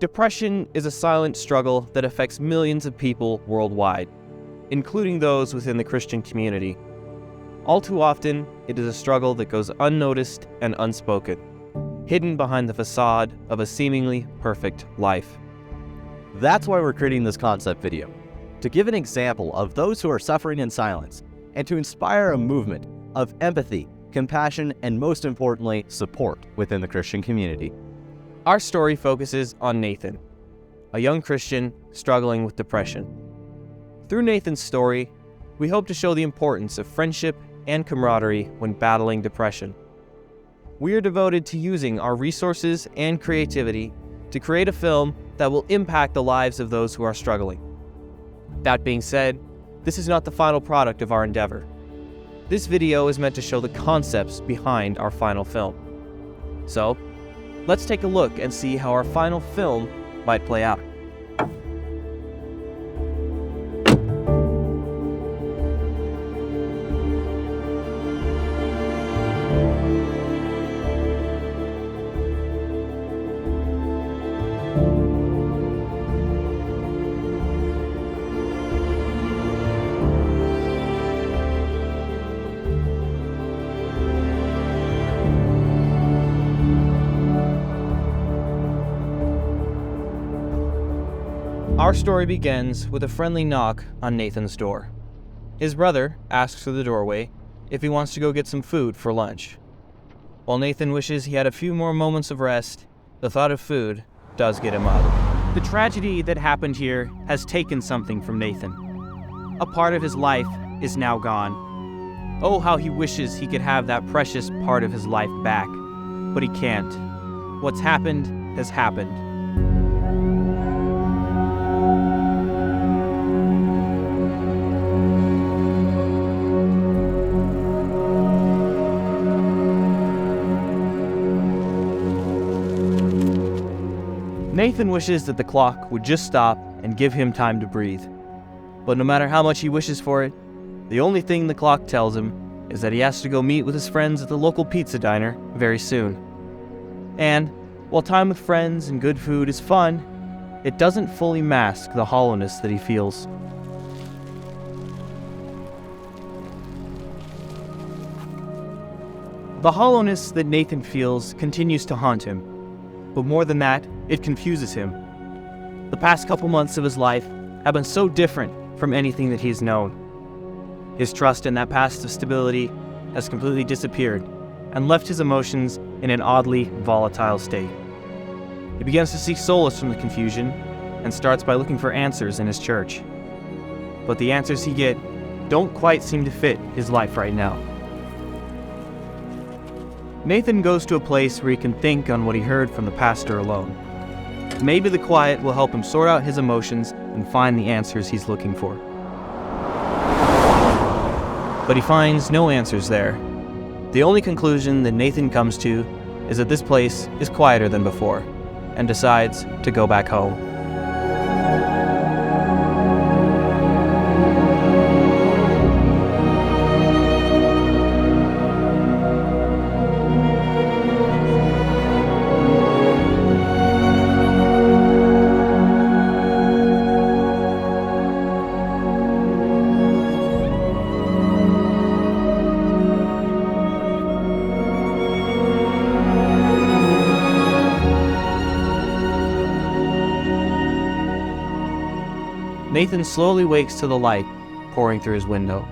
Depression is a silent struggle that affects millions of people worldwide, including those within the Christian community. All too often, it is a struggle that goes unnoticed and unspoken, hidden behind the facade of a seemingly perfect life. That's why we're creating this concept video, to give an example of those who are suffering in silence, and to inspire a movement of empathy, compassion, and most importantly, support within the Christian community. Our story focuses on Nathan, a young Christian struggling with depression. Through Nathan's story, we hope to show the importance of friendship and camaraderie when battling depression. We are devoted to using our resources and creativity to create a film that will impact the lives of those who are struggling. That being said, this is not the final product of our endeavor. This video is meant to show the concepts behind our final film. So, let's take a look and see how our final film might play out. Our story begins with a friendly knock on Nathan's door. His brother asks through the doorway if he wants to go get some food for lunch. While Nathan wishes he had a few more moments of rest, the thought of food does get him up. The tragedy that happened here has taken something from Nathan. A part of his life is now gone. Oh, how he wishes he could have that precious part of his life back, but he can't. What's happened has happened. Nathan wishes that the clock would just stop and give him time to breathe. But no matter how much he wishes for it, the only thing the clock tells him is that he has to go meet with his friends at the local pizza diner very soon. And while time with friends and good food is fun, it doesn't fully mask the hollowness that he feels. The hollowness that Nathan feels continues to haunt him. But more than that, it confuses him. The past couple months of his life have been so different from anything that he's known. His trust in that past of stability has completely disappeared and left his emotions in an oddly volatile state. He begins to seek solace from the confusion and starts by looking for answers in his church. But the answers he gets don't quite seem to fit his life right now. Nathan goes to a place where he can think on what he heard from the pastor alone. Maybe the quiet will help him sort out his emotions and find the answers he's looking for. But he finds no answers there. The only conclusion that Nathan comes to is that this place is quieter than before, and decides to go back home. Nathan slowly wakes to the light pouring through his window.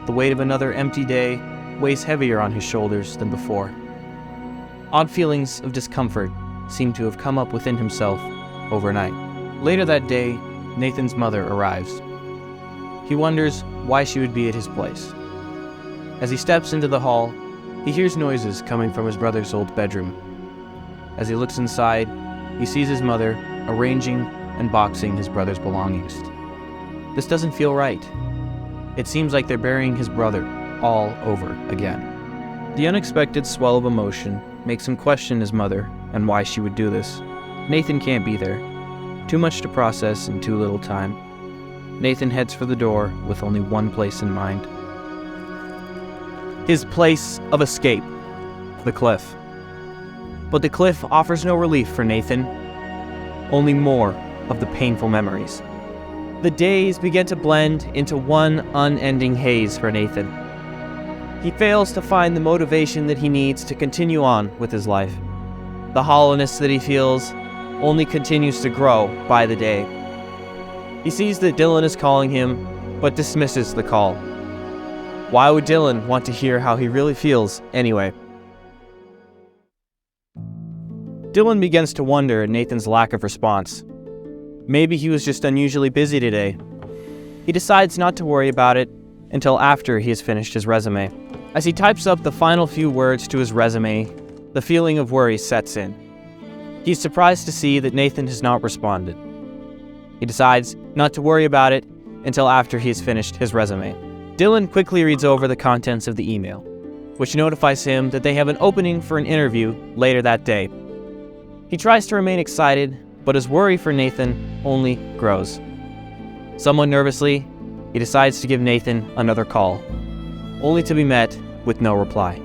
The weight of another empty day weighs heavier on his shoulders than before. Odd feelings of discomfort seem to have come up within himself overnight. Later that day, Nathan's mother arrives. He wonders why she would be at his place. As he steps into the hall, he hears noises coming from his brother's old bedroom. As he looks inside, he sees his mother arranging and boxing his brother's belongings. This doesn't feel right. It seems like they're burying his brother all over again. The unexpected swell of emotion makes him question his mother and why she would do this. Nathan can't be there. Too much to process in too little time. Nathan heads for the door with only one place in mind. His place of escape, the cliff. But the cliff offers no relief for Nathan. only more of the painful memories. The days begin to blend into one unending haze for Nathan. He fails to find the motivation that he needs to continue on with his life. The hollowness that he feels only continues to grow by the day. He sees that Dylan is calling him, but dismisses the call. Why would Dylan want to hear how he really feels anyway? Dylan begins to wonder at Nathan's lack of response. Maybe he was just unusually busy today. He decides not to worry about it until after he has finished his resume. As he types up the final few words to his resume, the feeling of worry sets in. He's surprised to see that Nathan has not responded. He decides not to worry about it until after he has finished his resume. Dylan quickly reads over the contents of the email, which notifies him that they have an opening for an interview later that day. He tries to remain excited, but his worry for Nathan only grows. Somewhat nervously, he decides to give Nathan another call, only to be met with no reply.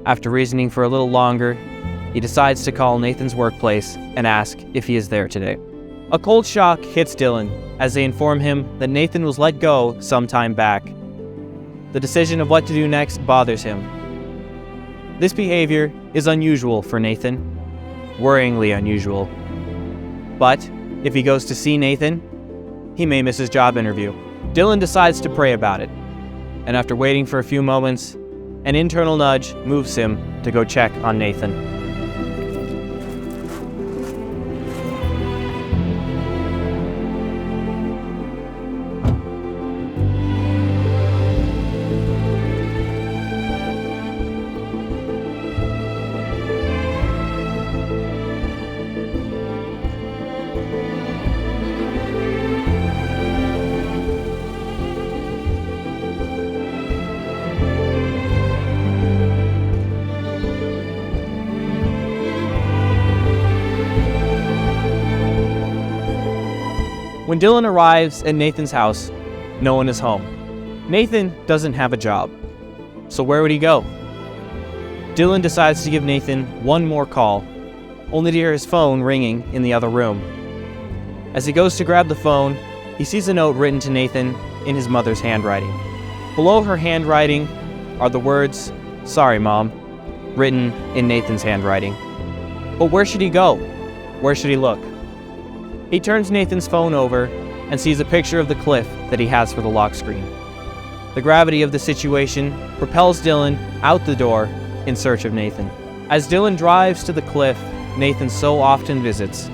After reasoning for a little longer, he decides to call Nathan's workplace and ask if he is there today. A cold shock hits Dylan as they inform him that Nathan was let go some time back. The decision of what to do next bothers him. This behavior is unusual for Nathan, worryingly unusual. But if he goes to see Nathan, he may miss his job interview. Dylan decides to pray about it, and after waiting for a few moments, an internal nudge moves him to go check on Nathan. When Dylan arrives at Nathan's house, no one is home. Nathan doesn't have a job, so where would he go? Dylan decides to give Nathan one more call, only to hear his phone ringing in the other room. As he goes to grab the phone, he sees a note written to Nathan in his mother's handwriting. Below her handwriting are the words, "Sorry, Mom," written in Nathan's handwriting. But where should he go? Where should he look? He turns Nathan's phone over and sees a picture of the cliff that he has for the lock screen. The gravity of the situation propels Dylan out the door in search of Nathan. As Dylan drives to the cliff Nathan so often visits,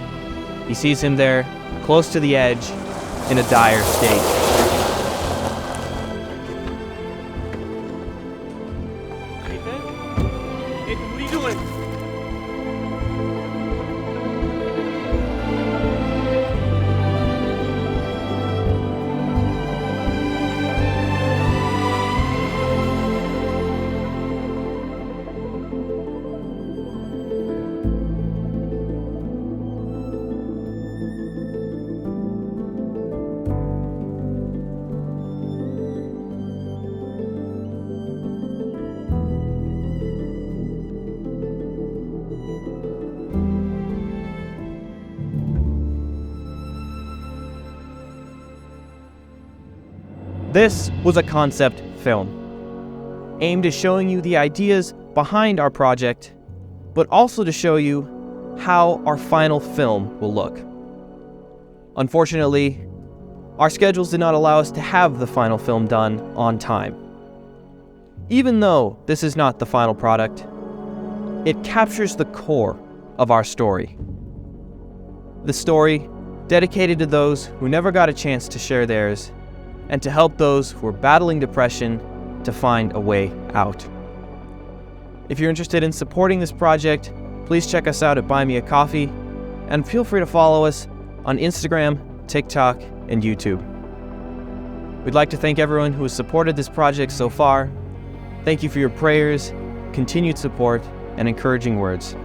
he sees him there, close to the edge, in a dire state. Nathan? Nathan, what are you doing? This was a concept film, aimed at showing you the ideas behind our project, but also to show you how our final film will look. Unfortunately, our schedules did not allow us to have the final film done on time. Even though this is not the final product, it captures the core of our story. The story dedicated to those who never got a chance to share theirs, and to help those who are battling depression to find a way out. If you're interested in supporting this project, please check us out at Buy Me a Coffee, and feel free to follow us on Instagram, TikTok, and YouTube. We'd like to thank everyone who has supported this project so far. Thank you for your prayers, continued support, and encouraging words.